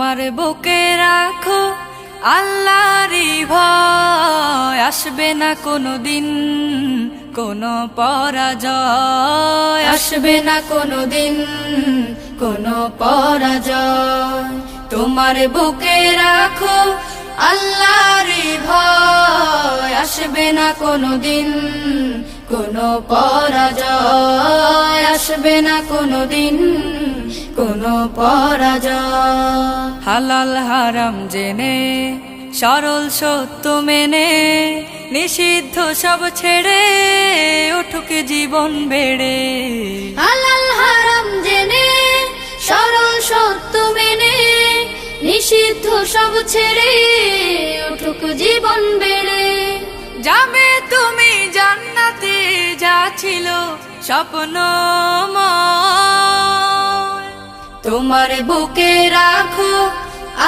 তোমার বুকে রাখো আল্লাহরই ভয়, আসবে না কোনো দিন কোনো পরাজয়, আসবে না কোনো দিন কোনো পরাজয়। তোমার বুকে রাখো আল্লাহরই ভয়, আসবে না কোনো দিন কোনো পরাজয়, আসবে না কোনো দিন কোনো পরাজয়। হালাল হারাম জেনে সরল সত্য মেনে নিষিদ্ধ সব ছেড়ে উঠুক জীবন বেড়ে। হালাল হারাম জেনে সরল সত্য মেনে নিষিদ্ধ সব ছেড়ে উঠুক জীবন বেড়ে। যাবে তুমি জান্নাতে যা ছিল স্বপ্নময়, তোমার বুকে রাখো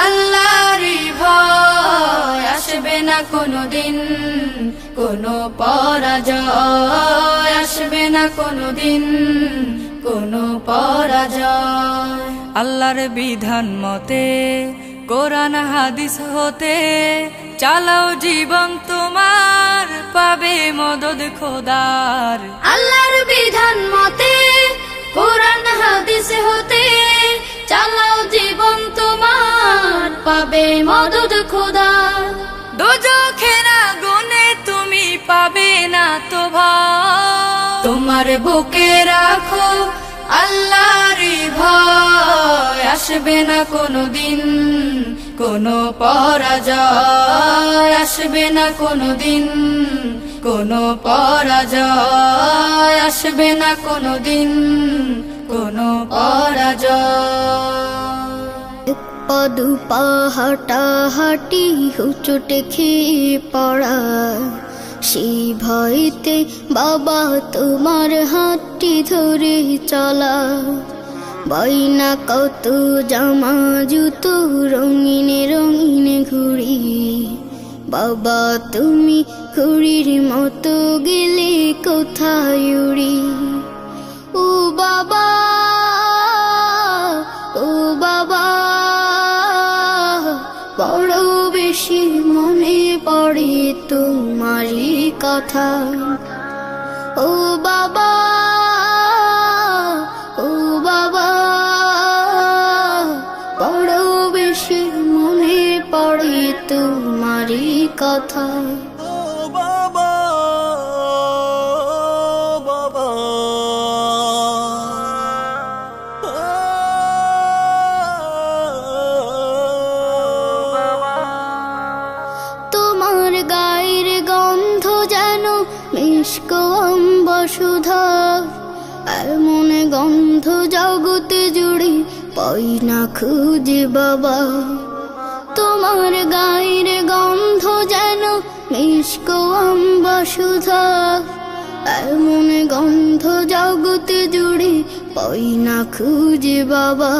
আল্লাহরই ভয়, আসবে না কোনো দিন কোনো পরাজয়, আসবে না কোনো দিন কোনো পরাজয়। আল্লাহর বিধান মতে কোরআন হাদিস হতে চালাও জীবন তোমার, পাবে মদদ খোদার। আল্লাহর বিধান মতে কোরআন হাদিস হতে চালাও জীবন তোমার, পাবে মদদ খোদার। দোজখের আগুনে তুমি পাবে না তো ভয়, তোমার বুকে রাখো আল্লাহরই ভয়, আসবে না কোনো দিন কোনো পরাজয়, আসবে না কোনো দিন কোনো পরাজয়, আসবে না কোনো দিন কোনো পরাজয়। পদু পাহাটা হাঁটি হুচুটে খেয়ে পড়া, সেই ভয়তে বাবা তোমার হাতটি ধরে চলা। বাইনা কত জামা জুতো রঙিনে রঙিনে ঘুড়ি, বাবা তুমি ঘুড়ির মতো গেলে কোথায় উড়ি। ও বাবা ও বাবা, বড় বেশি মনে পড়ে তোমারই কথা। ও বাবা ও বাবা, বড় বেশি মনে পড়ে তোমারই কথা। ও বাবা বাবা, তোমার গায়ের গন্ধ যেন মিষ্ক অম্বসুধা, এমন গন্ধ জগতে জুড়ে পাই না খুঁজে বাবা। তোমার গায়ের গন্ধ যেন মিষ্ক অম্বসুধা, এমন গন্ধ জগতে জুড়ে পাই না খুঁজে বাবা।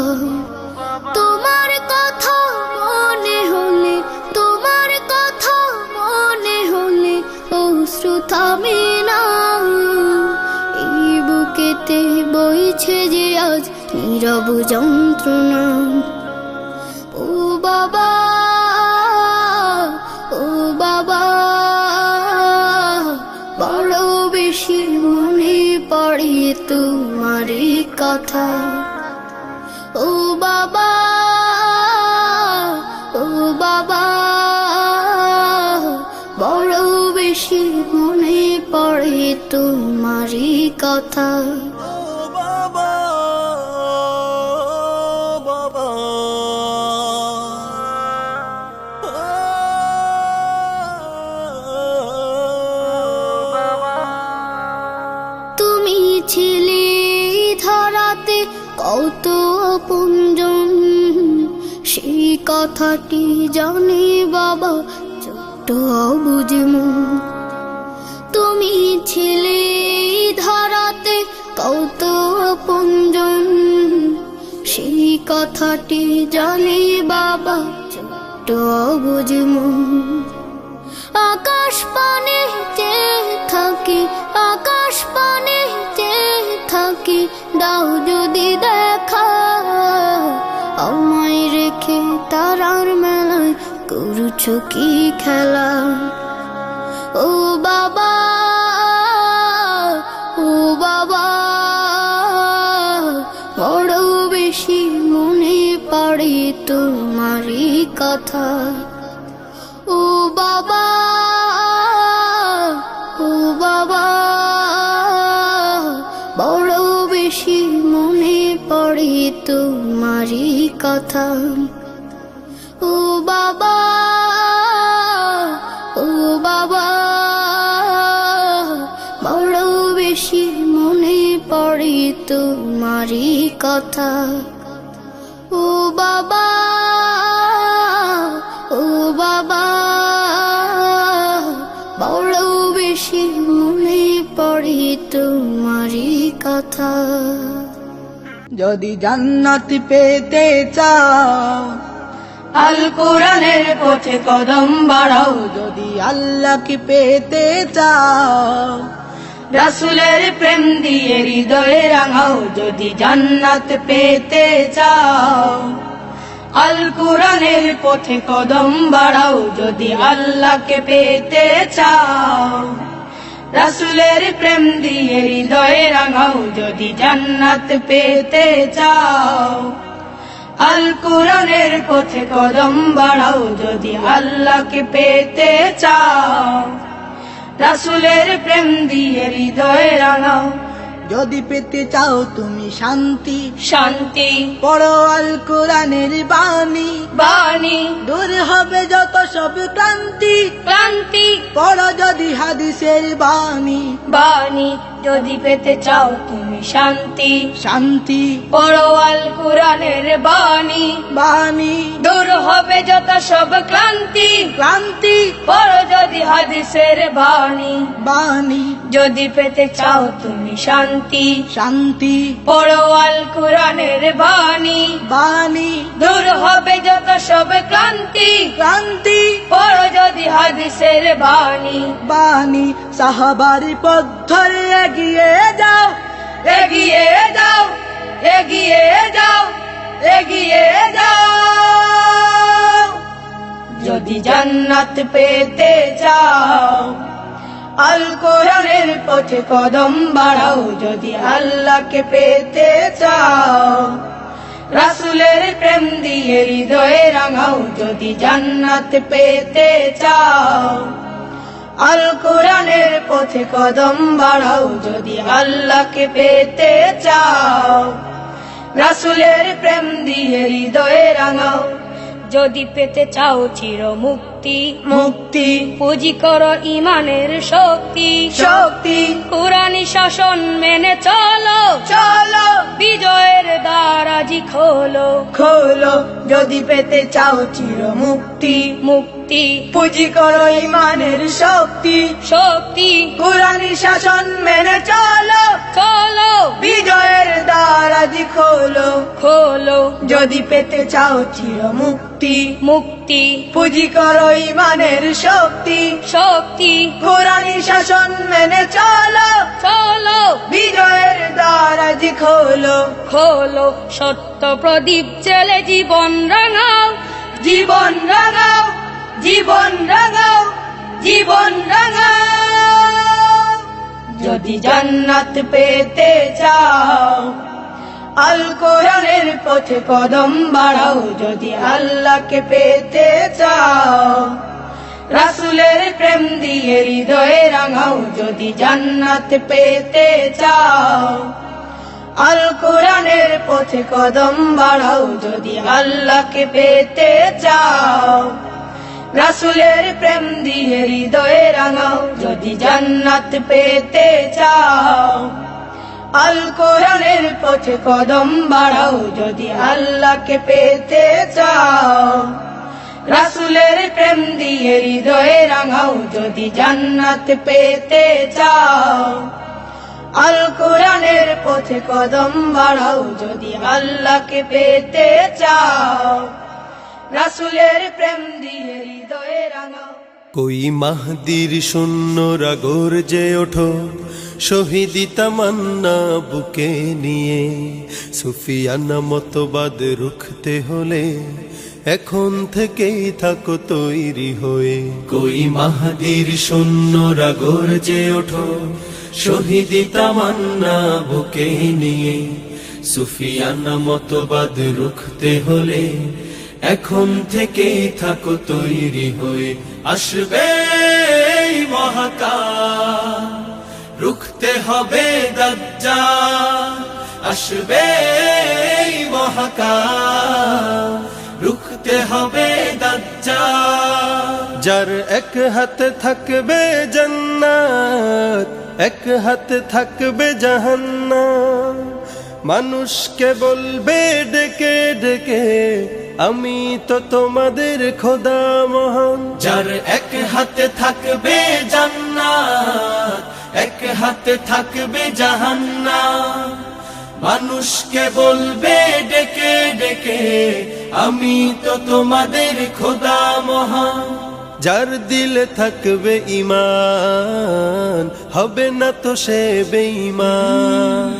তোমার কথা মনে হলে, তোমার কথা মনে হলে অশ্রু থামে না, এই বুকেতে বইছে যে আজ নীরব যন্ত্রণা। ও বাবা ও বাবা, বড় বেশি মনে পড়ে তোমারই কথা। ও বাবা ও বাবা, বড় বেশি মনে পড়ে তোমারই কথা। ও বাবা বাবা, তুমি ছিলে ধরাতে কত আপনজন, সেই কথাটি জানে বাবা ছোট্ট অবুঝ মন। তুমি ছিলে ধরাতে কত আপনজন, সেই কথাটি জানে বাবা ছোট্ট অবুঝ মন। আকাশ পানে চেয়ে থাকি, আকাশ পানে চেয়ে থাকি, দাও যদি দেখা আমায় রেখে তারার মেলায় করছ কি খেলা। ও বাবা, ও বাবা, বড় বেশি মনে পড়ে তোমারই কথা। ও বাবা, ও বাবা, বড় বেশি মনে পড়ে তোমারই কথা। ও বাবা, ও বাবা, বড় বেশি মনে পড়ে তোমারই কথা। ও বাবা, ও বাবা, বড় বেশি মনে পড়ে তোমারই কথা। যদি জান্নাত পেতে চাও আল কোরআনের পথে কদম বাড়াও, যদি আল্লাহকে পেতে চাও রাসূলের প্রেম দিয়ে হৃদয়ে রাঙাও। যদি জান্নাত পেতে চাও আল কোরআনের পথে কদম বাড়াও, যদি আল্লাহকে পেতে চাও রাসূলের প্রেম দিয়ে হৃদয়ে রাঙাও। যদি জান্নাত পেতে চাও আল কোরআনের পথে কদম বাড়াও, যদি আল্লাহকে পেতে চাও রাসূলের প্রেম দিয়ে হৃদয়ে রাঙাও। যদি পেতে চাও তুমি শান্তি, শান্তি পড়ো আল কোরআনের বাণী, বাণী দূর হবে যত সব ক্লান্তি। ক্লান্তি পড়ো যদি হাদিসের বাণী, বাণী যদি পেতে চাও তুমি শান্তি, শান্তি পড়ো আল কোরআনের বাণী, বাণী দূর হবে যত সব ক্লান্তি। ক্লান্তি পড়ো যদি হাদিসের বাণী, বাণী যদি পেতে চাও তুমি শান্তি, শান্তি পড়ো আল কোরআনের বাণী, বাণী দূর হবে যত সব ক্লান্তি। ক্লান্তি পড়ো যদি হাদিসের বাণী, বাণী সাহাবার পথ ধরে এগিয়ে যাও, এগিয়ে যাও, এগিয়ে যাও, এগিয়ে যাও। যদি জান্নাত পেতে চাও আল কোরআনের পথে কদম বাড়াও, যদি আল্লাহকে পেতে চাও রাসূলের প্রেম দিয়ে হৃদয়ে রাঙাও। যদি জান্নাত পেতে চাও আল কোরআনের পথে কদম বাড়াও, যদি আল্লাহকে পেতে চাও রাসূলের প্রেম দিয়ে হৃদয়ে রাঙাও। যদি পেতে চাও চির মুক্তি, মুক্তি পুঁজি করো ইমানের শক্তি, শক্তি কোরআনী শাসন মেনে চলো, চলো বিজয়ের দ্বার আজি খোলো। খোলো। যদি পেতে চাও চির মুক্তি, মুক্তি পুঁজি করো ইমানের শক্তি, শক্তি কোরআনী শাসন মেনে চলো, চলো বিজয়ের দ্বার আজি খোলো। খোলো। যদি পেতে চাও চির মুক্তি, মুক্তি পুঁজি করো ইমানের শক্তি, শক্তি কোরআনী শাসন মেনে চলো, চলো বিজয়ের দ্বার আজি খোলো। খোলো। সত্য প্রদীপ জেলে জীবন রাঙাও, জীবন রাঙাও, জীবন রাঙাও, জীবন রাঙাও। যদি জান্নাত পেতে চাও আল কোরআনের পথে কদম বাড়াও, যদি আল্লাহকে পেতে চাও রাসূলের প্রেম দিয়ে হৃদয়ে রাঙাও। যদি জান্নাত পেতে চাও আল কোরআনের পথে কদম বাড়াও, যদি আল্লাহকে পেতে চাও রাসূলের প্রেম দিয়ে হৃদয়ে রাঙাও। যদি জান্নাত পেতে চাও আল কোরআনের পথে কদম বাড়াও, যদি আল্লাহকে পেতে চাও রাসূলের প্রেম দিয়ে হৃদয়ে রাঙাও। যদি জান্নাত পেতে চাও আল কোরআনের পথে কদম বাড়াও, যদি আল্লাহকে পেতে চাও রাসূলের প্রেম দিয়ে হৃদয়ে রাঙাও। কই মাহদির শূন্যরা গর্জে ওঠো, শহীদি তামান্না বুকে নিয়ে, সুফিয়ানা মতবাদ রুখতে হলে এখন থেকেই থাকো তৈরি হয়ে। কই মাহদির সৈন্যরা গর্জে ওঠো, শহীদি তামান্না বুকে নিয়ে। সুফিয়ানা মতবাদ রুখতে হলে এখন থেকেই থাকো তৈরি হয়ে। আসবে এই মহাকাল, রুখতে হবে দাজ্জাল। আসবে এই মহাকাল, রুখতে হবে দাজ্জাল। যার এক হাতে থাকবে জান্নাত, এক হাতে থাকবে জাহান্নাম। মানুষকে বলবে ডেকে ডেকে, আমি তো তোমাদের খোদা মহান। যার এক হাতে থাকবে জান্নাত, এক হাতে থাকবে জাহান্নাম। মানুষকে বলবে ডেকে ডেকে, আমি তো তোমাদের খোদা মহান। যার দিলে থাকবে ঈমান, হবে না তো সে বেঈমান।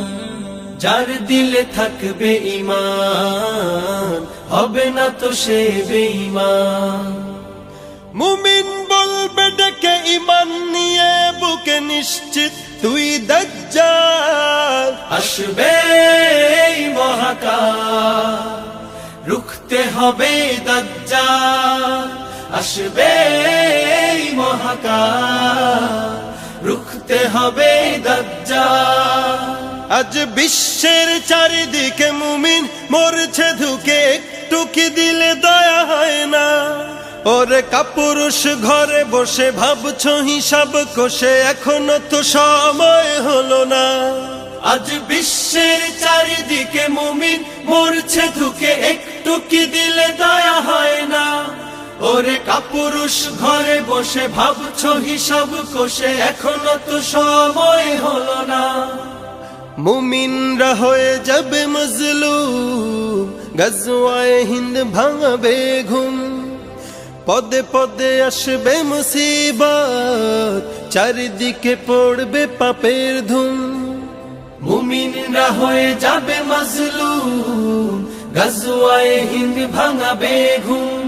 যার দিলে থাকবে ঈমান, হবে না তো সে বেঈমান। মুমিন বলবে ডেকে ঈমান নিয়ে বুকে নিশ্চিত, তুই দাজ্জাল। আসবে এই মহাকাল, রুখতে হবে দাজ্জাল। আসবে এই মহাকাল, রুখতে হবে দাজ্জাল। আজ বিশ্বের চারিদিকে মুমিন মরছে ধুকে, একটু কি দিলে দয়া হয় না? ওরে কাপুরুষ ঘরে বসে ভাবছো হিসাব কষে, এখনো তো সময় হলো না। আজ বিশ্বের চারিদিকে মুমিন মরছে ধুকে, একটু কি দিলে দয়া হয় না? ওরে কাপুরুষ ঘরে বসে ভাবছো হিসাব কষে, এখনো তো সময় হলো না। মুমিনরা হয়ে যাবে মজলুম, গজওয়ায়ে হিন্দ ভাঙাবে ঘুম। পদে পদে আসবে মুসিবত, চারিদিকে পড়বে পাপের ধুম। মুমিনরা হয়ে যাবে মজলুম, গজওয়ায়ে হিন্দ ভাঙাবে ঘুম।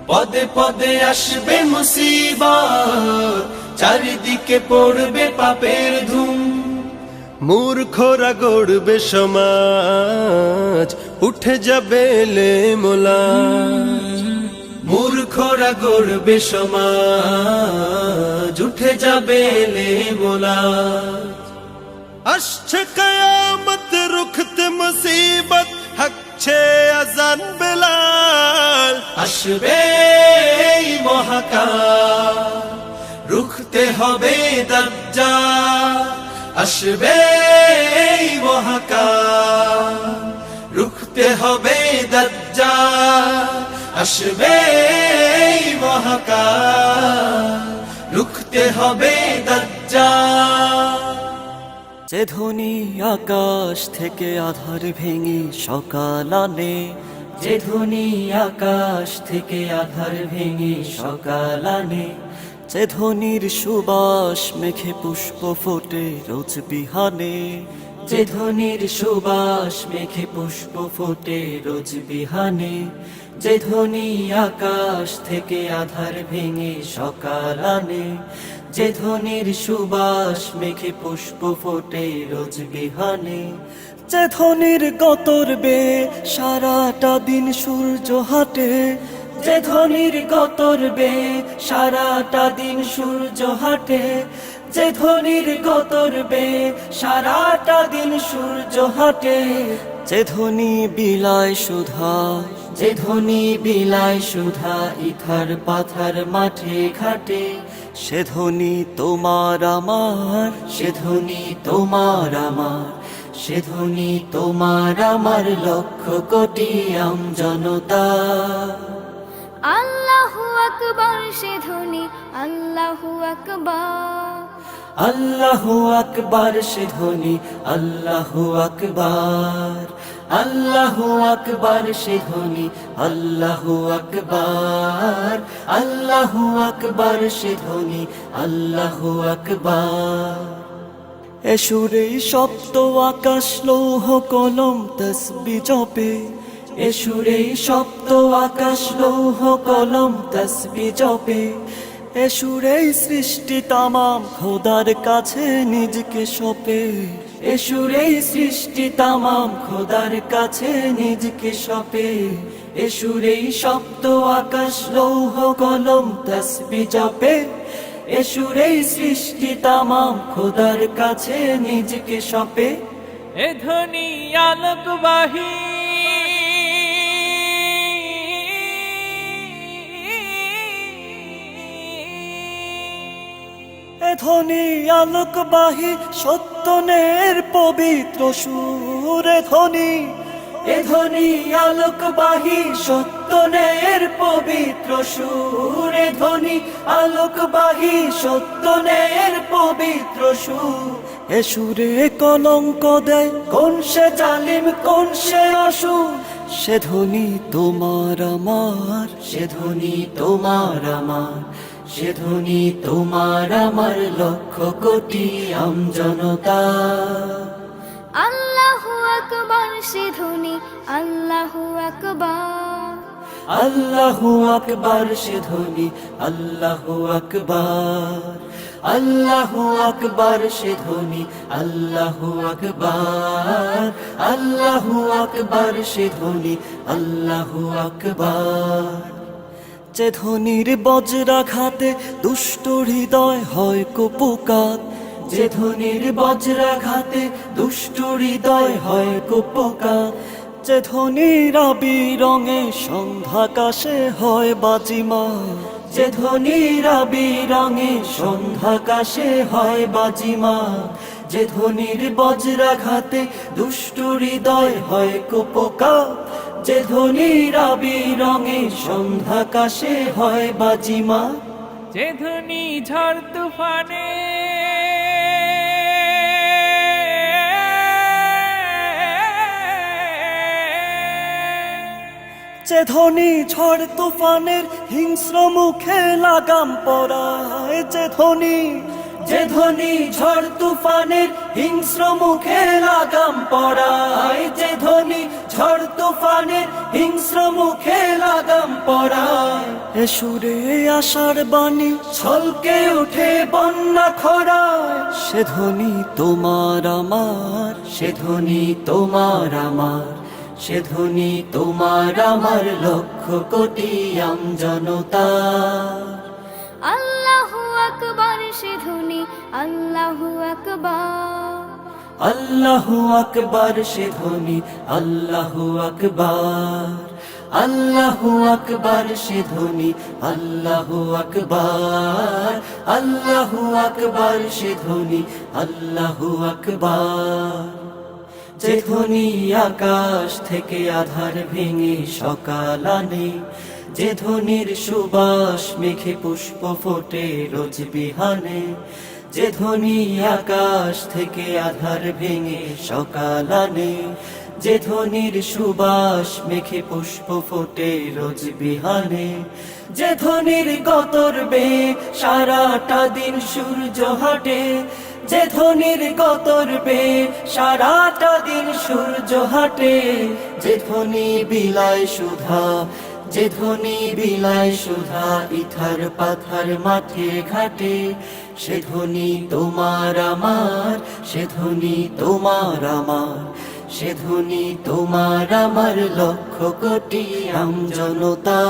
পদে পদে আসবে মুসিবত, চারিদিকে পড়বে পাপের ধুম। মূর্খরা গড়বে সমাজ, উঠে যাবে লেমোলা। মূর্খরা গড়বে সমাজ, উঠে যাবে লেমোলা। আসছে কিয়ামত, রুখতে মুসিবত, হাঁকছে আজান বেলাল। আসবে এই মহাকাল, রুখতে হবে দাজ্জাল। আসবে এই মহাকাল, রুখতে হবে দাজ্জাল। আসবে এই মহাকাল, রুখতে হবে দাজ্জাল। যে ধ্বনি আকাশ থেকে আধার ভেঙে সকাল আনে, যে ধ্বনি আকাশ থেকে আধার ভেঙে সকাল আনে। যে ধ্বনির সুবাস মেঘে পুষ্প ফোটে রোজ বিহানে, যে ধ্বনির সুবাস মেঘে পুষ্প ফোটে রোজ বিহানে। যে ধ্বনি আকাশ থেকে আধার ভেঙে সকাল আনে, যে ধ্বনির সুবাস মেঘে পুষ্প ফোটে রোজ বিহানে। যে ধ্বনির গতর বে সারাটা দিন সূর্য হাটে, যে ধ্বনির গতর বে সারাটা দিন সূর্য হাটে। যে ধ্বনির গতর বে সারাটা দিন সূর্য হাটে। যে ধ্বনি বিলায় সুধা, যে ধ্বনি বিলায় সুধা ইথার পাথার মাঠে ঘাটে। সে ধ্বনি তোমার আমার, সে ধ্বনি তোমার আমার, সে ধ্বনি তোমার আমার লক্ষ কোটি আমজনতা। আল্লাহু আকবার, সে ধ্বনি আল্লাহু আকবার। আল্লাহু আকবার, সে ধ্বনি আল্লাহু আকবার। আল্লাহু আকবার, সে ধ্বনি আল্লাহু আকবার। আল্লাহু আকবার, সে ধ্বনি আল্লাহু আকবার। এ সুরে সপ্ত আকাশ লৌহ কলম তসবি জপে, এসুরেই শব্দ আকাশ লৌহ কলম তসবি জপে, এসুরেই সৃষ্টি তামাম খোদার কাছে নিজকে সপে, এসুরেই সৃষ্টি তামাম খোদার কাছে নিজকে সপে, এসুরেই শব্দ আকাশ লৌহ কলম তসবি জপে, এসুরেই সৃষ্টি তামাম খোদার কাছে নিজকে সপে। এ ধ্বনি আলোকবাহী এ ধ্বনি আলোকবাহী সত্যনের পবিত্র সুর, এ ধ্বনি আলোকবাহী সত্যনের পবিত্র সুর, এ ধ্বনি আলোকবাহী সত্যনের পবিত্র সুর। এ সুরে কলঙ্ক দেয় কোন সে জালিম কোন সে অসুর, সে ধ্বনি তোমার আমার, সে ধ্বনি তোমার আমার, সে ধ্বনি তোমার আমার লক্ষ কোটি আমজনতা। আল্লাহু আকবার সে ধ্বনি আল্লাহু আকবার, আল্লাহু আকবার সে ধ্বনি আল্লাহু আকবার, আল্লাহু আকবার সে ধ্বনি আল্লাহু আকবার, আল্লাহু আকবার সে ধ্বনি আল্লাহু আকবার। যে ধ্বনির বজ্রাঘাতে দুষ্ট হৃদয় হয় কুপকাত, যে ধ্বনির বজ্রাঘাতে দুষ্ট হৃদয় হয় কুপকাত, যে ধ্বনির আবিরঙে সন্ধ্যাকাশে হয় বাজিমা, যে ধ্বনির আবিরঙে সন্ধ্যাকাশে হয় বাজিমা, যে ধ্বনির বজ্রাঘাতে দুষ্ট হৃদয় হয় কুপকাত, যে ধ্বনির আবিরঙে সন্ধ্যাকাশে হয় বাজিমা। যে ধ্বনি ঝড় তুফানে যে ধ্বনি ঝড় তুফানের হিংস্র মুখে লাগাম পরায়, যে ধ্বনি, যে ধ্বনি ঝড় তুফানের হিংস্র মুখে লাগাম পরায়, যে ধ্বনি ঝড় তুফানের হিংস্র মুখে লাগাম পরায়। এ সুরে আশার বাণী ছলকে ওঠে বন্যা খরায়, সে ধ্বনি তোমার আমার, সে ধ্বনি তোমার আমার, সে ধ্বনি তোমার আমার লক্ষ কোটি আমজনতা। আল্লাহু আকবার সে ধ্বনি আল্লাহু আকবার, আল্লাহু আকবার সে ধ্বনি আল্লাহু আকবার, আল্লাহু আকবার সে ধ্বনি আল্লাহু আকবার, আল্লাহু আকবার সে ধ্বনি আল্লাহু আকবার। যে ধ্বনি আকাশ থেকে আধার ভেঙে সকাল আনে, যে ধ্বনির সুবাস মেঘে পুষ্প ফোটে রোজ বিহানে, যে ধ্বনি আকাশ থেকে আধার ভেঙে সকাল আনে, যে ধ্বনির সুবাস মেঘে পুষ্প ফোটে রোজ বিহানে, যে ধ্বনির গতর বে সারাটা দিন সূর্য হাটে, যে ধ্বনির গতর বে সারাটা দিন সূর্য হাটে, যে ধ্বনি বিলায় সুধা, যে ধ্বনি বিলায় সুধা ইথার পাথার মাঠে ঘাটে, সে ধ্বনি তোমার আমার, সে ধ্বনি তোমার আমার, সে ধ্বনি তোমার আমার লক্ষ কোটি আমজনতা।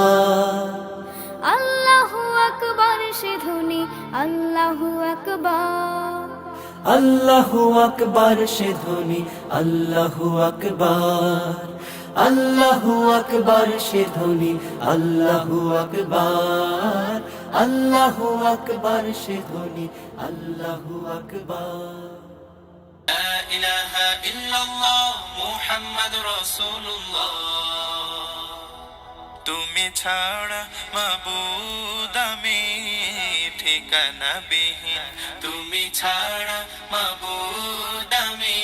আল্লাহু আকবার সে ধ্বনি আল্লাহু আকবার, আল্লাহু আকবার সে ধ্বনি আল্লাহু আকবার, আল্লাহু আকবার সে ধ্বনি আল্লাহু আকবার, আল্লাহু আকবার সে ধ্বনি আল্লাহু আকবার। লা ইলাহা ইল্লাল্লাহ মুহাম্মাদুর রাসূলুল্লাহ, তুমি ছাড়া মাবুদ আমি ঠিকানা বিহীন, তুমি ছাড়া মাবুদ আমি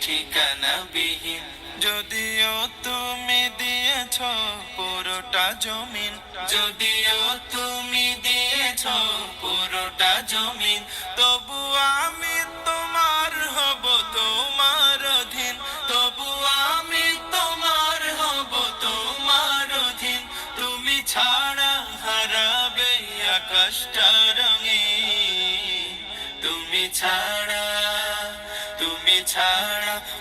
ঠিকানা বিহীন। যদিও তুমি দিয়েছ পুরোটা জমিন, যদিও তুমি দিয়েছ পুরোটা জমিন, তবু আমি তোমার হব তোমার অধীন, তবু আমি তোমার হব ছাড়া হারাবে আকাশটা রঙে, তুমি ছাড়া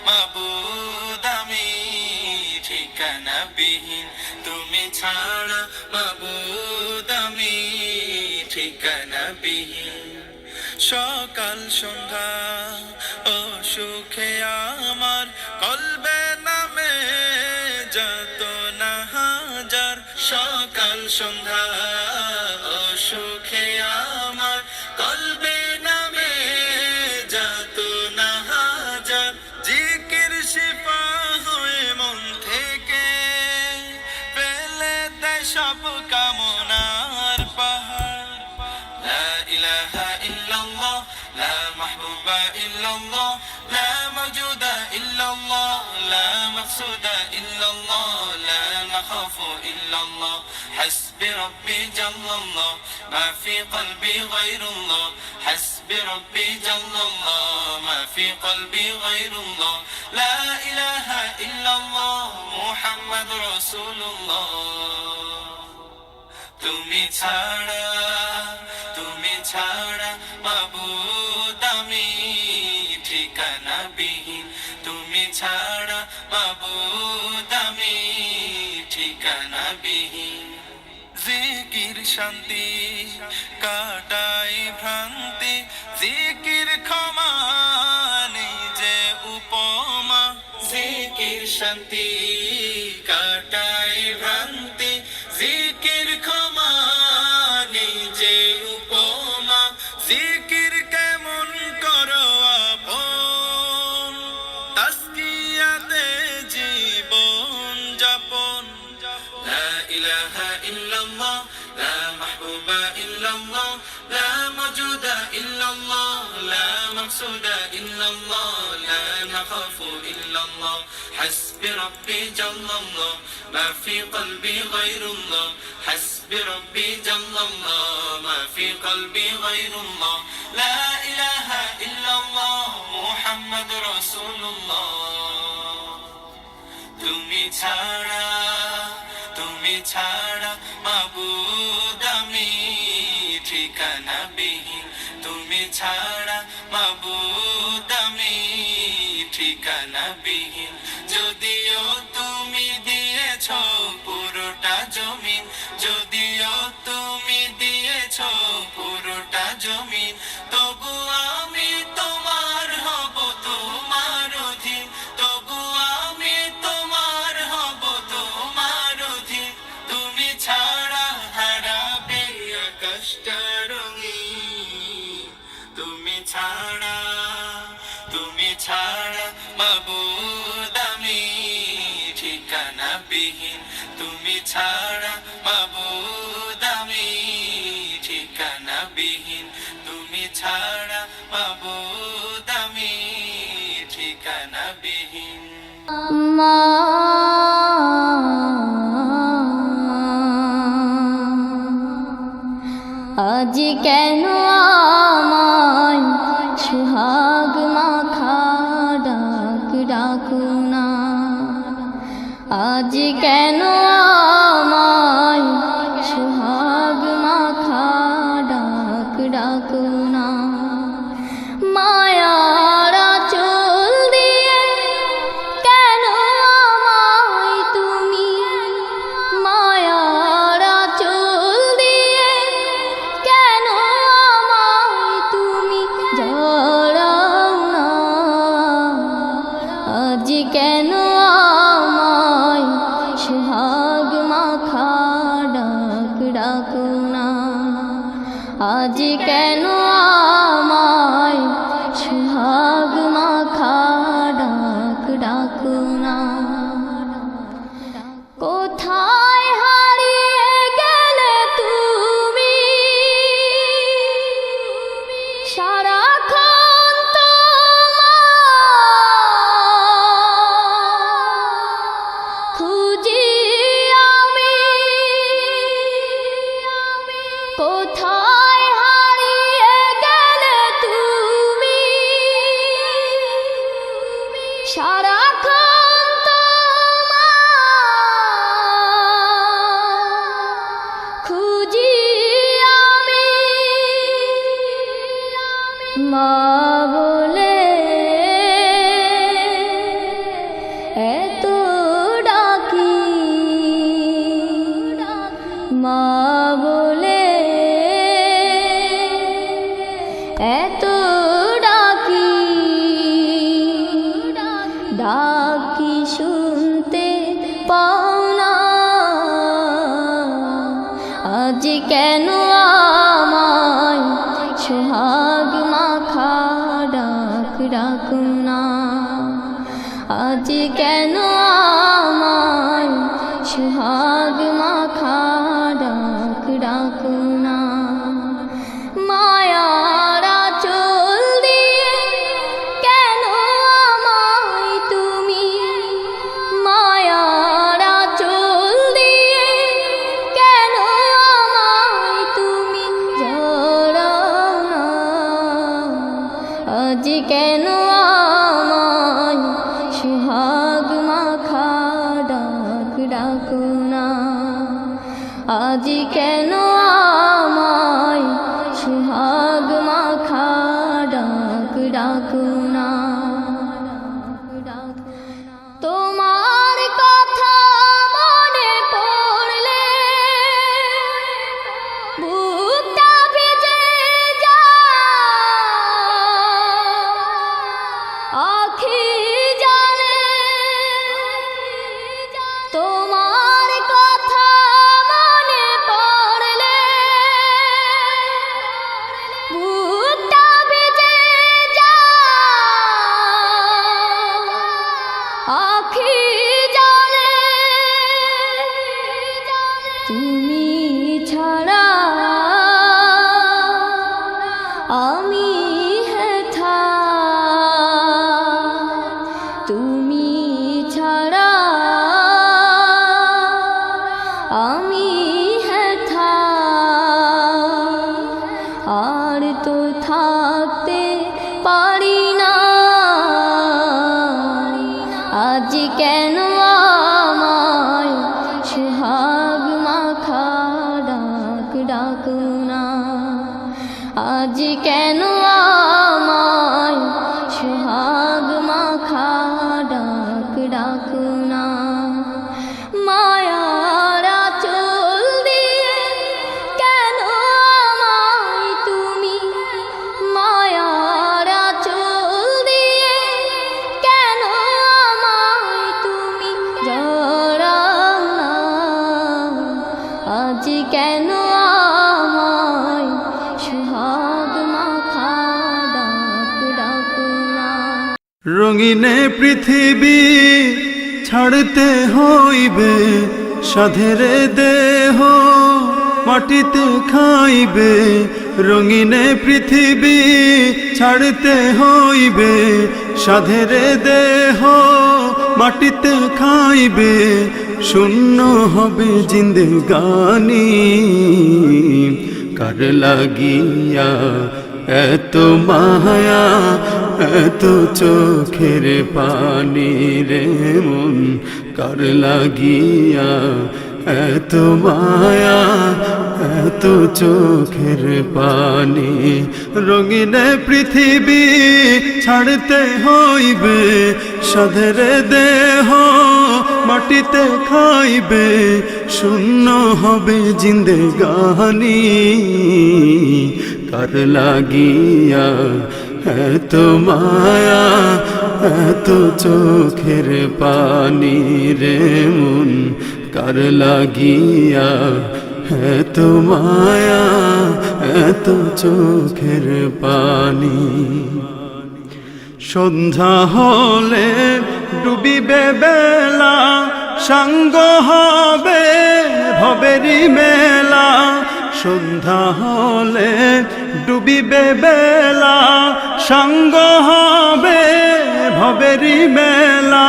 মাবুদ আমি ঠিকানা বিহীন, তুমি ছাড়া মাবুদ আমি ঠিকানা বিহীন। সকাল সন্ধ্যা ও সুখে আমার কলবে নামে যত না হাজার, সকাল সন্ধ্যা ও সুখে আমার কলবে নামে যত না হাজার, জিকির শিফা হয়ে মন থেকে ফেলে দেয় সব কামনার পাহাড়। লা ইলাহা ইল্লাল্লাহ লা মাহবুবা ইল্লাল্লাহ লা মাওজুদা ইল্লাল্লাহ লা মাকসুদা ইল্লাল্লাহ লা নাখাফু ইল্লাল্লাহ হাসবি রাব্বি জাল্লাল্লাহ মা ফি কলবি গায়রুল্লাহ হাসবি রাব্বি জাল্লাল্লাহ মা ফি কলবি গায়রুল্লাহ লা ইলাহা ইল্লাল্লাহ মুহাম্মাদুর রাসূলুল্লাহ। তুমি ছাড়া মাবুদ আমি ঠিকানা বিহীন, তুমি ছাড়া মাবুদ আমি ঠিকানা বিহীন। জিকির শান্তি কাটাই ভ্রান্তি, জিকির ক্ষমা নেই যে উপমা, জিকির শান্তি কাটাই ভ্রান্তি, জিকির ক্ষমা নেই যে উপমা, জিকির কেমন করো আপন তাসকিয়াতে জীবন যাপন। লা ইলাহা ইল্লাল্লাহ লা মাহবুবা ইল্লাল্লাহ লা মাওজুদা ইল্লাল্লাহ লা মাকসুদা ইল্লাল্লাহ লা নাখাফু ইল্লাল্লাহ হাসবি রাব্বি জাল্লাল্লাহ মা ফি কলবি গায়রুল্লাহ হাসবি রাব্বি জাল্লাল্লাহ মা ফি কলবি গায়রুল্লাহ লা ইলাহা ইল্লাল্লাহ মুহাম্মাদুর রাসূলুল্লাহ। তুমি ছাড়া মাবুদ আমি ঠিকানা বিহীন, তুমি ছাড়া মাবুদ আমি ঠিকানা বিহীন। যদিও তুমি দিয়েছ পুরোটা জমিন, যদিও তুমি দিয়েছ পুরোটা জমিন, তবু আমি তোমার হব তোমার অধীন, তবু আমি তোমার হব তোমার অধীন। তুমি ছাড়া হারাবে আকাশটা রঙিন, তুমি ছাড়া মাবুদ আমি ঠিকানা বিহীন, তুমি ছাড়া মাবুদ আমি ঠিকানা বিহীন, তুমি ছাড়া মাবুদ আমি ঠিকানা বিহীন। আজ কেন আমায় সুহাগ মাখা ডাক ডাকো না, আজ কেন আমায় সুহাগ মাখা ডাক ডাকো না। মায়ারা চোল দিয়ে কেন আমায় তুমি, মায়ারা চোল দিয়ে কেন আমায় তুমি জড়াও না, আজ কেন আমায় সুহাগ মাখা ডাক ডাকো না, আজ কেন আমায় সুহাগ মাখা ডাক ডাকো না। কোথায় হারিয়ে গেলে তুমি, সারাক্ষণ তোমায় খুঁজি আমি, কোথায় হারিয়ে গেলে তুমি, সারাক্ষণ তোমায় মা বলে এত ডাকি, ডাকি শুনতে পাও না। আজ কেন আমায় সোহাগ মাখা ডাক ডাকো না। আজ কেন আমায় সোহাগ মাখা ডাক ডাকো না। মায়ারা চল দিয়ে কেন আমায় তুমি, মায়ারা চল দিয়ে কেন আমায় তুমি জড়াও না। আজ কেন আমায় সোহাগ মাখা ডাক ডাকো না। আজ কেন আমায় সোহাগ মাখা ডাক ডাকো না। তোমার কথা মনে পড়লে বুকটা ভিজে যায়, আখি জলে তোমার কথা মনে পড়লে বুকটা ভিজে যায়, আখি জলে তুমি ছাড়া আমি হেথা, তুমি ছাড়া আমি হেথা, আর তো থাকতে পারি না। আজ কেন আমায় সোহাগ মাখা ডাক ডাকো না। আজ কেন আমায় সোহাগ মাখা ডাক ডাকো না। মায়ারা চল দিয়ে কেন আমায় তুমি, মায়ারা চল দিয়ে কেন আমায় তুমি জড়াও না। আজ কেন আমায় সোহাগ মাখা ডাক ডাকো না। রঙিনে পৃথিবী ছাড়তে হইবে, সাধের দেহ মাটিতে খাইবে। রঙিনে পৃথিবী ছাড়তে হইবে, সাধের দেহ মাটিতে খাইবে। শূন্য হবে জিন্দেগানি, কার লাগিয়া এত মায়া, এত চোখের পানি রে মন, কার লাগিয়া এত মায়া, এত চোখের পানি। রঙিনে পৃথিবী ছাড়তে হইবে, সাধের দেহ মাটিতে খাইবে। শূন্য হবে জিন্দেগানি, কার লাগিয়া এত মায়া, এত চোখের পানি রে মন, কার লাগিয়া এত মায়া, এত চোখের পানি। সন্ধ্যা হলে ডুবিবে বেলা, সাঙ্গ হবে ভবেরি মেলা। সন্ধ্যা হলে ডুবিবে বেলা, সাঙ্গ হবে ভবেরি মেলা।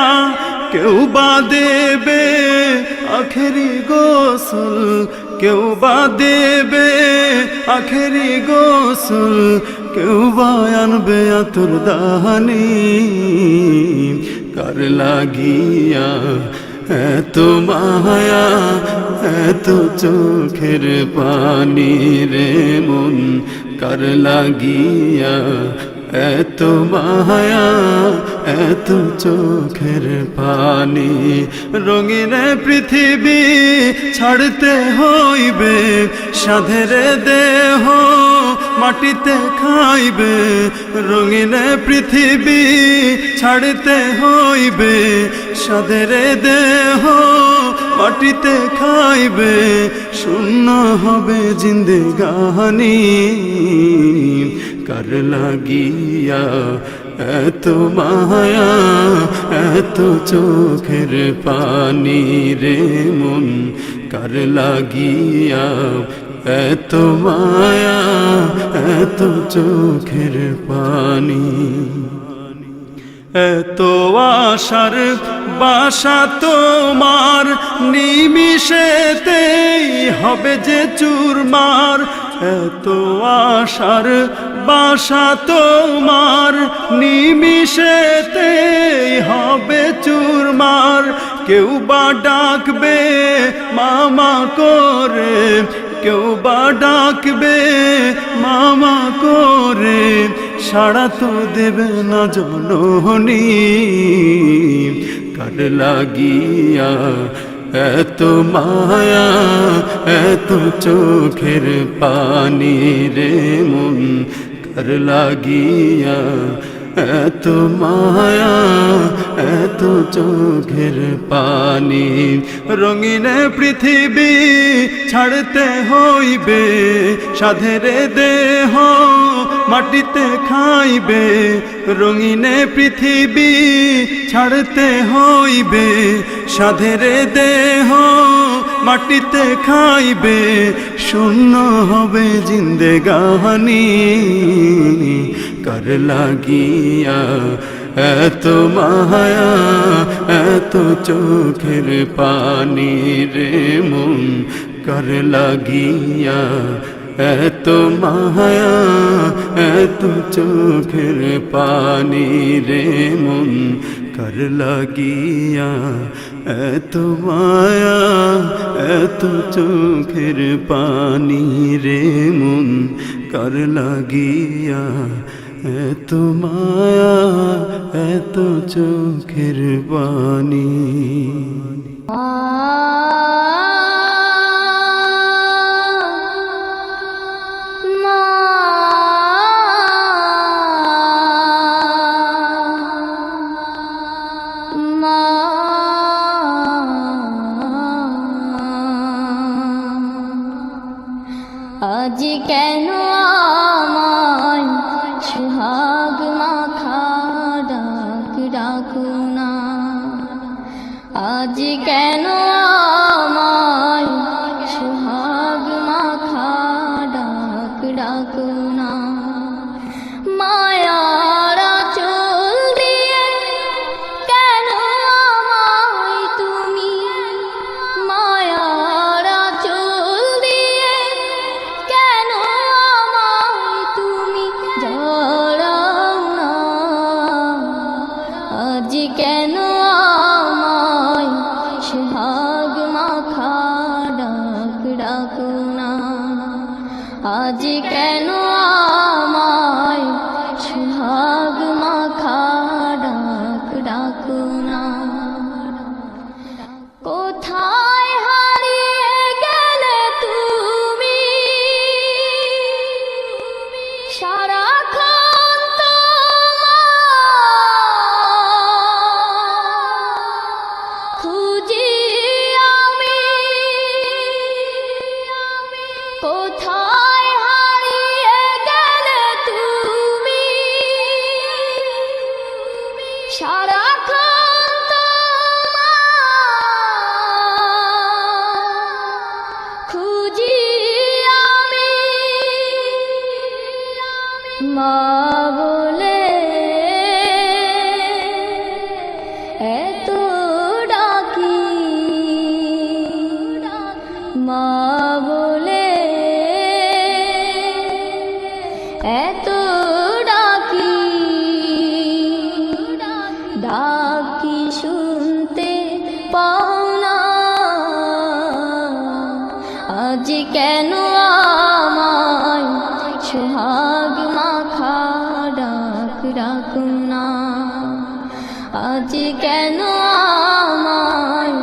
কেউ বা দেবে আখেরি গোসল, কেউ বা দেবে আখেরি গোসল, কেউ বা আনবে আতর দাহানি। কার লাগিয়া এত মায়া, এত চোখের পানি রে মন, কার লাগিয়া এত মায়া এত চোখের পানি রঙিন পৃথিবী ছাড়তে হইবে সাধের দেহ মাটিতে খাইবে রঙিন পৃথিবী ছাড়তে হইবে সাধের দেহ মাটিতে খাইবে শূন্য হবে জিন্দেগানি কার লাগিয়া এত মায়া এত চোখের পানি রে মন কার লাগিয়া এত মায়া এত চোখের পানি এত আশার বাসা তোমার নিমিষেতেই হবে যে চুরমার এত আশার বাসা তোমার নিমিষেতেই হবে চুরমার কেউ বা ডাকবে মামা করে কেউ বা ডাকবে মামা করে সাড়া তো দেবে না জননী কার লাগিয়া এত মায়া এত চোখের পানি রে মন কার লাগিয়া এত মায়া এত চোখের পানি রঙিন পৃথিবী ছাড়তে হইবে সাধের দেহ মাটিতে খাইবে রঙিন পৃথিবী ছাড়তে হইবে সাধের দেহ মাটিতে খাইবে শূন্য হবে জিন্দেগানি কার লাগিয়া এত মায়া এত চোখের পানি রে মন কার লাগিয়া এত মায়া এত চোখের পানি রে মন কার লাগিয়া এত মায়া এত চোখের পানি রে মন কার লাগিয়া এত মায়া এত চোখের পানি আজ কেন আমায় সুহাগ মাখা ডাক ডাকো না আজ কেন আমায় সুহাগ মাখা ডাক ডাকো না মায়ারা চোল দিয়ে কেন আমায় তুমি মায়ারা চোল দিয়ে কেন আমায় তুমি জড়াও না আজ কেন আমায় সুহাগ মাখা ডাক ডাকো না আজ কেন আমায় সুহাগ মাখা ডাক ডাকো না কোথায় হারিয়ে গেলে তুমি সারাক্ষণ তোমায় খুঁজি আমি কোথায় হারিয়ে গেলে তুমি সারাক্ষণ তোমায় খুঁজি আমি মা বলে এত ডাকি মা বলে এত ডাকি ডাকি শুনতে পাও না আজ কেন আমায় সুহাগ মাখা ডাক ডাক ডাকো না। আজ কেন আমায়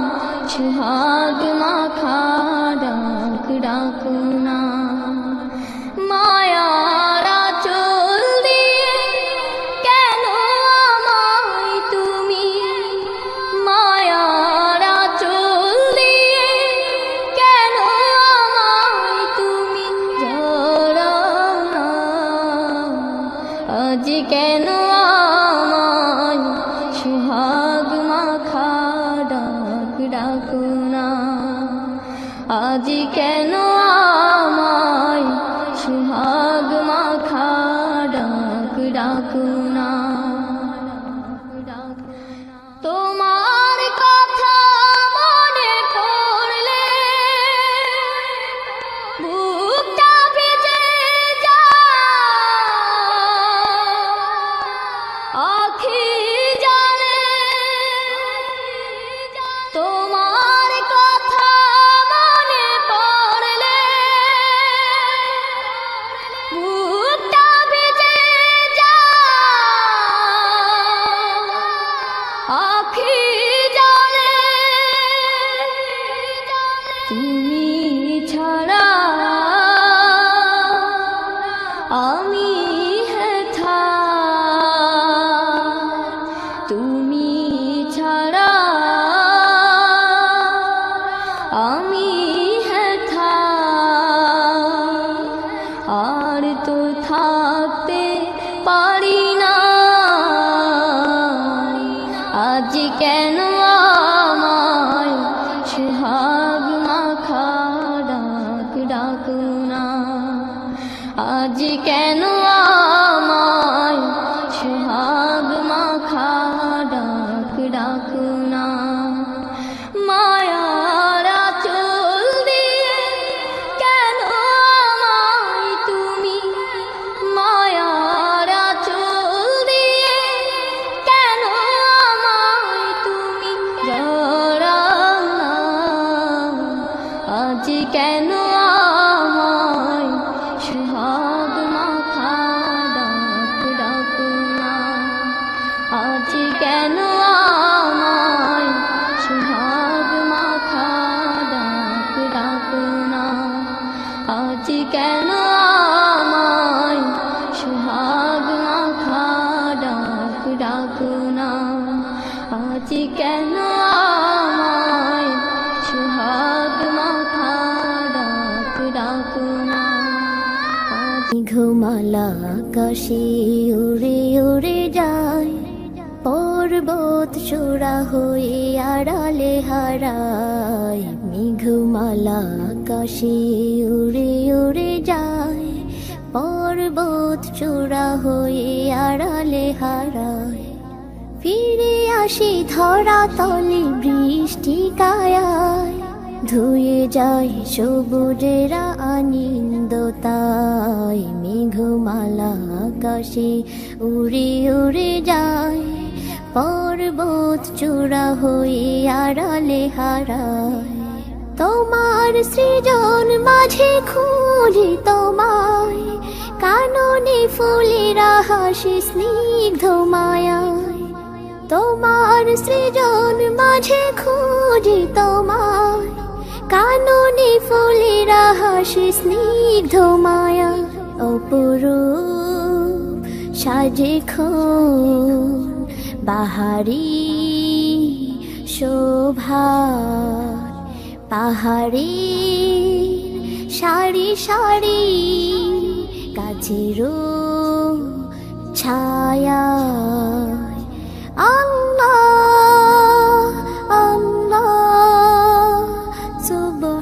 সোহাগ মাখা ডাক ডাকো না। মায়ার আঁচল দিয়ে কেন আমায় তুমি, মায়ার আঁচল দিয়ে কেন আমায় তুমি জড়াও না। আজ কেন আমায় সোহাগ মাখা ডাক ডাকো না। আজ কেন আমায় সোহাগ মাখা ডাক ডাকো না। তোমার কথা মনে পড়লে বুকটা ভিজে যায়, আখি জানে তোমার কথা মনে পড়লে বুকটা ভিজে যায়, আখি জানে তুমি ছাড়া আমি হেথা, তুমি ছাড়া আমি হেথা, আর তো থাকতে পারি না। আজ কেন আমায় সোহাগ মাখা ডাক ডাকো না। আজ কেন আমায় সোহাগ মাখা ডাক ডাকো না। মায়ার আঁচল দিয়ে কেন আমায় তুমি, মায়ার আঁচল দিয়ে কেন আমায় তুমি জড়াও না। আজ কেন আমায় সোহাগ মাখা ডাক ডাকো না। আজ কেন আমায় সোহাগ মাখা ডাক ডাকো না। আজ কেন আমায় সোহাগ মাখা ডাক ডাকো না। আজ কেন আমায় সোহাগ মাখা ডাক ডাকো না। মেঘমালা আকাশে উড়ে উড়ে যায়, পর্বত চূড়া হয়ে আড়ালে হারায়। মেঘমালা আকাশে উড়ে উড়ে যায়, পর্বত চূড়া হয়ে আড়ালে হারায়। ফিরে আসি ধরা তলে বৃষ্টি কায়ায়, ধুয়ে যায় সবুজেরা আনন্দতায়। মেঘমালা আকাশে উড়ে উড়ে যায়, পর্বত চূড়া হয়ে আড়ালে হারায়। তোমার সৃজন মাঝে খুঁজি তোমায়, কাননে ফুলেরা হাসি স্নিগ্ধ মায়ায়। তোমার সৃজন মাঝে খুঁজি তোমায়, কাননে ফুলেরা হাসি স্নিগ্ধ মায়া। অপরূপ সাজে খন বাহারি শোভা, পাহাড়ি সারি সারি গাছেরও ছায়া। আল্লাহ আল্লাহ সুবহানাল্লাহ,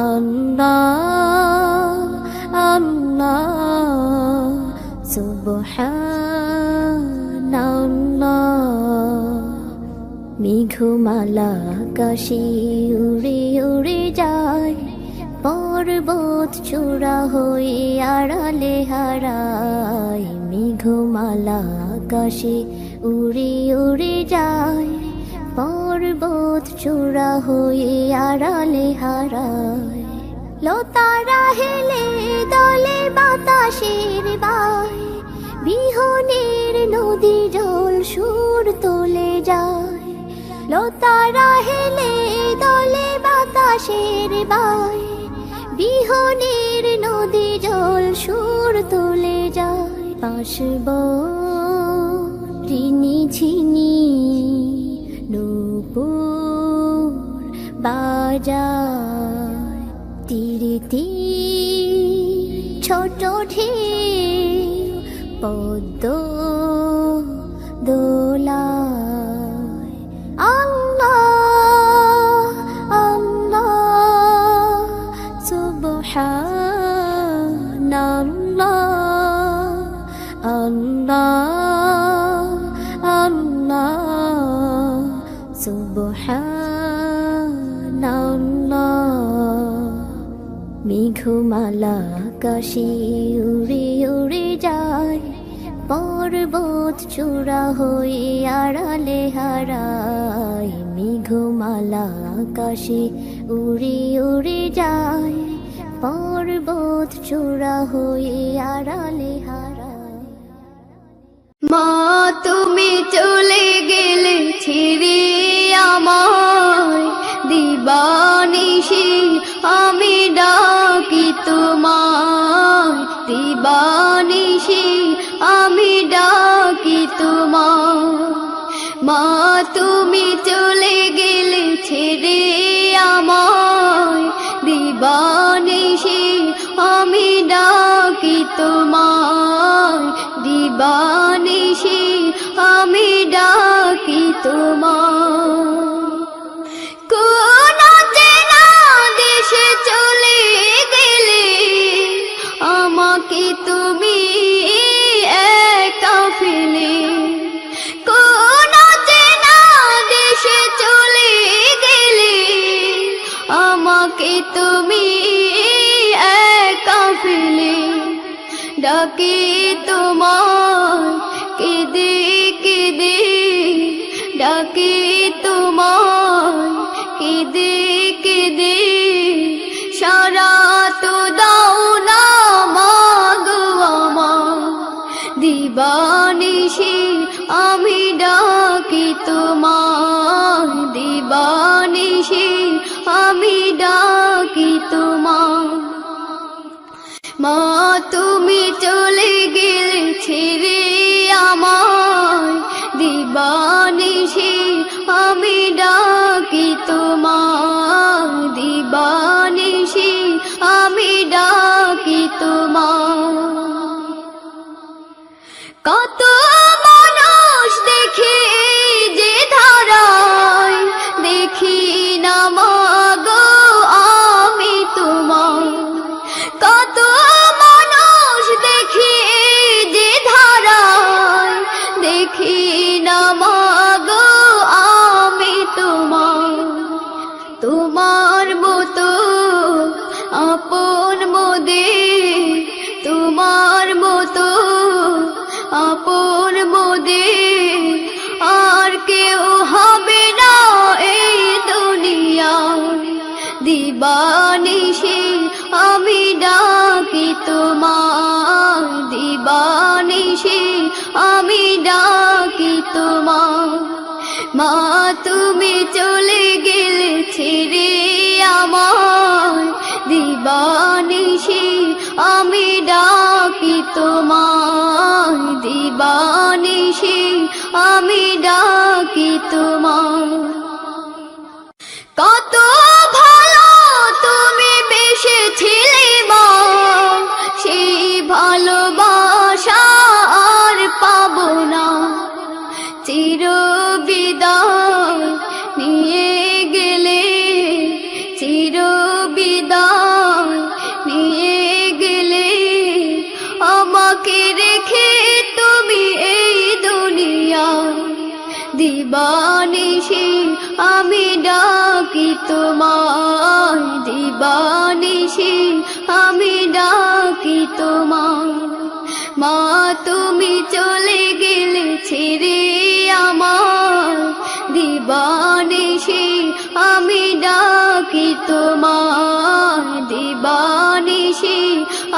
আল্লাহ আল্লাহ সুবহানাল্লাহ। মেঘমালা আকাশে উড়ে উড়ে যায়, পর্বত চূড়া হয়ে আড়ালে হারায়। মেঘমালা আকাশে উড়ে উড়ে যায়, পর্বত চূড়া হয়ে আড়ালে হারায়। লতারা হেলে দলে বাতাসের বাই বিহনের নদী জল সুর তোলে যায় লতারা হেলে দলে বাতাসের বাই বিহনের নদী জল সুর তোলে যায় পাশব ঋণী ঝিনি নূপুর বাজায় তীরে তীর ছোট ঢেউ পদ্ম দোলায় আল্লাহ আল্লাহ সুবহানাল্লাহ আল্লাহ আল্লাহ সুবহানাল্লাহ মেঘমালা আকাশে উড়ে উড়ে যায় পর্বত চূড়া হয়ে আড়ালে হারায় মেঘমালা আকাশে উড়ে উড়ে যায় পর্বত চূড়া হয়ে আড়ালে হারায় মা তুমি চলে গেলে ছেড়ে আমায় দিবানিশি আমি ডাকি তোমায় দিবানিশি আমি ডাকি তোমায় মা তুমি চলে গেলে ছেড়ে আমায় দিবানিশি আমি ডাকি তোমায় দিবানিশি আমি ডাকি তোমায় কোন চেনা দেশে চলে গেলে আমাকে তুমি একা ফেলে কোন চেনা দেশে চলে গেলে আমাকে তুমি একা ফেলে ডাকি তোমার কেঁদে কেঁদে ডাকি তোমার কেঁদে কেঁদে সারা তো দাও না মাগো আমার দিবানিশি আমি ডাকি তোমার দিবানিশি আমি ডাকি তোমার মা তুমি চলে গেলে ছেড়ে আমায় দিবানিশি আমি ডাকি তোমার দিবানিশি আমি ডাকি তোমার কত মানুষ দেখি যে ধারায় দেখি না মাগো আমি তোমার কত মানুষ দেখি যে ধারায় দেখি না মাগো আমি তোমার তোমার মতো আপন মোদের তোমার মতো আপন মোদের আর কেউ হবে না এই দুনিয়ায় দিবানিশি আমি ডাকি তোমার দিবানিশি আমি ডাকি তোমার মা তুমি চলে গেলে ছেড়ে আমায় দিবানিশি আমি ডাকি তোমার দিবানিশি আমি ডাকি তোমার কত ভালো তুমি বেসেছিলে মা সেই ভালোবাসা আর পাবো না চির বিদায় নিয়ে গেলে চির বিদায় নিয়ে গেলে আমাকে রেখে তুমি এই দুনিয়ায় দিবানিশি আমি ডাকি তোমার দিবানিশি আমি ডাকি তোমার মা তুমি চলে গেলে ছেড়ে আমার দিবানিশি আমি ডাকি তোমার দিবানিশি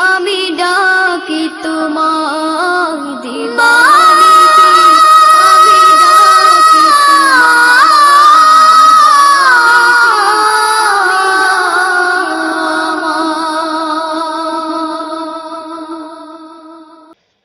আমি ডাকি তোমায় দিবানিশি আমি ডাকি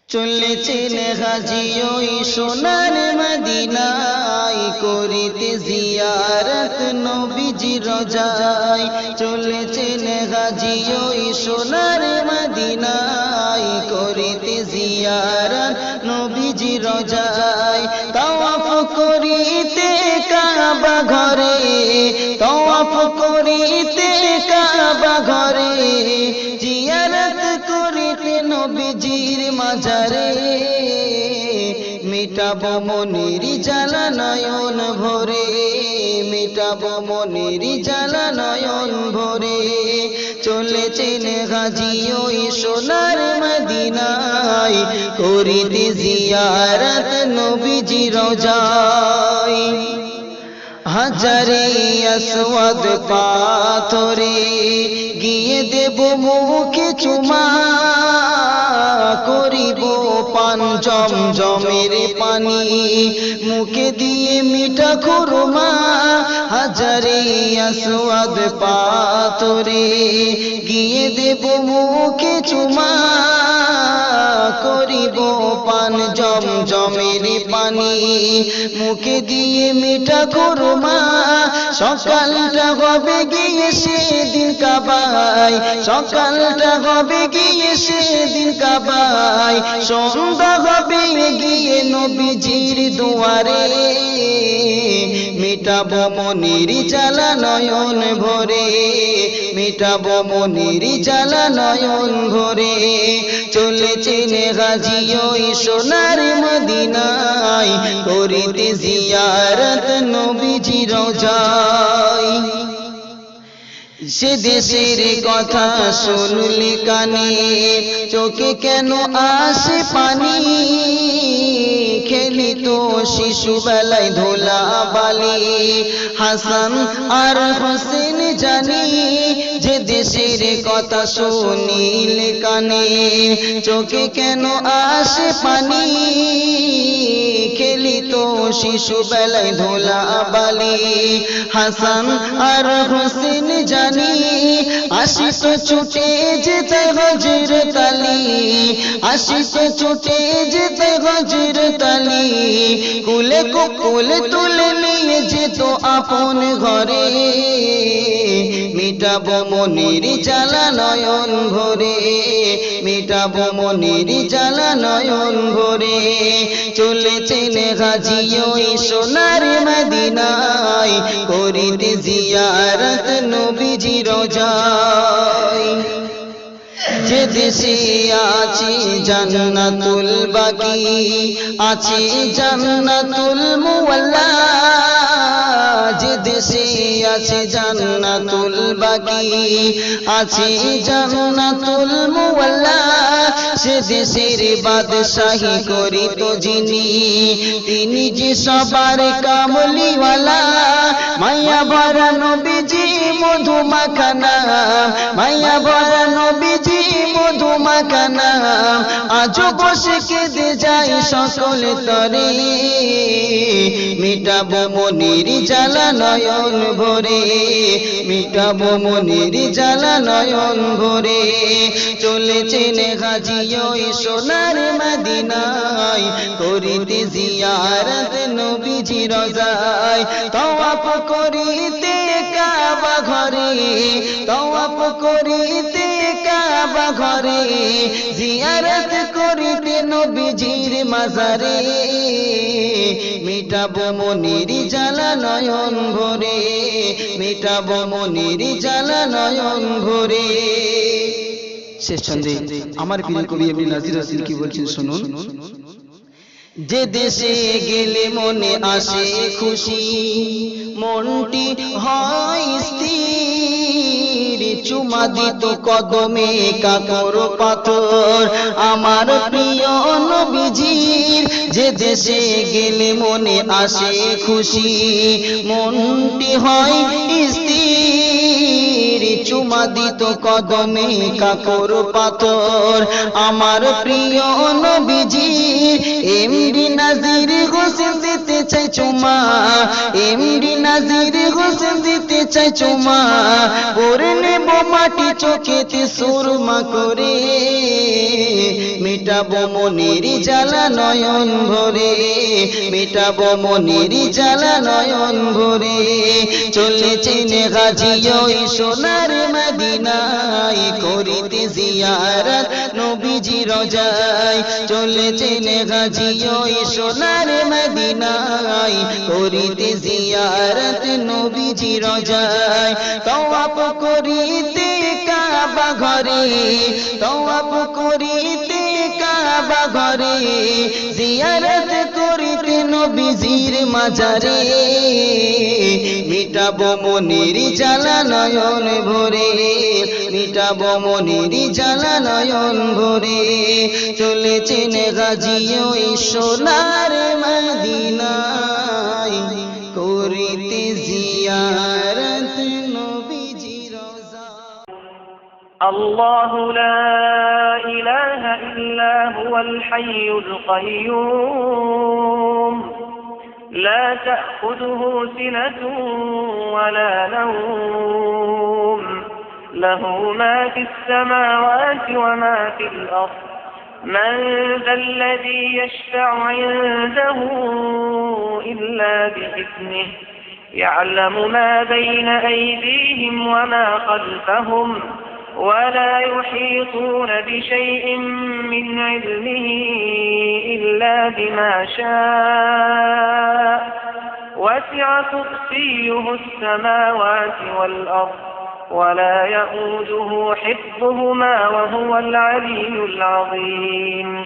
চলেছেন হাজি ওই সোনার মদিনায় করিতে জিয়ারত নবীজি রোজায় চলেছেন হাজি ওই সোনার মদিনায় করিতে জিয়ারত নবীজি রোজায় তাওয়াফ করিতে কাবা ঘরে তাওয়াফ করিতে কাবা ঘরে জিয়ারত করিতে নবীজির মাজারে মিটাবো মনের জ্বালা নয়ন ভরে মিটাবো মনের জ্বালা নয়ন ভরে চলেছেন হাজি ওই সোনার মদিনায় করিতে জিয়ারত নবীজি রোজায় হাজারে আসওয়াদ পাথরে গিয়ে দেব মুখে চুমা করিব পান জমজমের পানি মুখে দিয়ে মিঠা খুরমা হাজারে আসওয়াদ পাথরে গিয়ে দেব মুখে চুমা করিব পান জমজমের পানি মুখে দিয়ে মিঠা খুরমা সকালটা হবে গিয়ে সেদিন কাবায় সকালটা হবে গিয়ে সেদিন কাবায় সন্ধ্যা হবে গিয়ে নবীজির দুয়ারে মিটাবো মনের জ্বালা নয়ন ভরে মিটাবো মনের জ্বালা নয়ন ভরে চলেছেন হাজি ওই সোনার মদিনায় করিতে জিয়ারত নবীজি রোজায় সে দেশের কথা শুনলি কানে চোখে কেন আসে পানি খেলি তো শিশু বেলায় ধোলা বালি হাসান আর হোসেন জানি যে দেশের কথা শুনিলে কানে চোখে কেন আসে পানি খেলি তো শিশু বেলায় ধোলা বালি হাসান আর হোসেন জানি আসিস ছুটে যেতে হযরত আলী আসিস ছুটে যেতে হযরত আলী কুলে কোলে তুলে নিয়ে যেত আপন ঘরে মিটাবো মনের জ্বালা নয়ন ভরে মিটাবো মনের জ্বালা নয়ন ভরে চলেছেন হাজি ওই সোনার মদিনায় করিতে জিয়ারত নবীজি রোজায় যে দেশে আছে জান্নাতুল বাকি আছে জান্নাতুল মুআল্লা যে দেশে আছে জান্নাতুল বাকি আছে জান্নাতুল মুআল্লা সে দেশের বাদশাহী করিত যিনি তিনি যে সবার কামলিওয়ালা মায়া ভরা নবীজি মধু মাখানা মায়া ভরা নবীজি মধু মাখানা আজ বসে কেঁদে যাই সকল তরে মিটাবো মনের জ্বালা নয়ন ভরে মিটাবো মনের জ্বালা নয়ন ভরে চলেছেন হাজি ওই সোনার মদিনায় করিতে জিয়ারত নবীজি রোজায় তাওয়াফ করিতে কাবা ঘরে তাওয়াফ করিতে কাবা ঘরে জিয়ারত করিতে নবীজির মাজারে মিটাবো মনের জ্বালা নয়ন ভরে মিটাবো মনের জ্বালা নয়ন ভরে শেষ ছন্দে আমার প্রিয় কবি এমনি নাজির হোসেন কি বলছেন শুনুন যে দেশে গেলে মনে আসে খুশি মনটি হয় স্থির চুমা দিত কদমে কাকর পাথর আমার প্রিয় নবীজির যে দেশে গেলে মনে আসে খুশি মনটি হয় স্থির চুমা দিত কদমে কাকর পাথর আমার প্রিয় নবীজি এমডি নাজির হোসেন দিতে চাই চুমা এমডি নাজির হোসেন দিতে চাই চুমা পরে নেব মাটি চোখেতে সুরমা করে মিটাবো মনের জ্বালা নয়ন ভরে মিটাবো মনের জ্বালা নয়ন ভরে চলেছেন গাজী ওই সোনার মদিনায় করিতে জিয়ারত নবীজি রোজায় চলেছেন গাজী ওই সোনার মদিনায় করিতে জিয়ারত নবীজি রোজায় তওয়াব করিতে কাবা ঘরে তওয়াব করিতে কাবা ঘরে জিয়ারত করিতে নবীজির মাজারে মিটাবো মনের জ্বালা নয়ন ভরে মিটাবো মনের জ্বালা নয়ন ভরে চলেছেন গাজী ওই সোনার মদিনায় করিতে জিয়ারত নবীজি রোজা الله لا إله إلا هو الحي القيوم لا تأخذه سنة ولا نوم له ما في السماوات وما في الأرض من ذا الذي يشفع عنده إلا بإذنه يعلم ما بين أيديهم وما خلفهم ولا يحيطون بشيء من علمه إلا بما شاء وسع كرسيه السماوات والأرض ولا يئوده حفظهما وهو العلي العظيم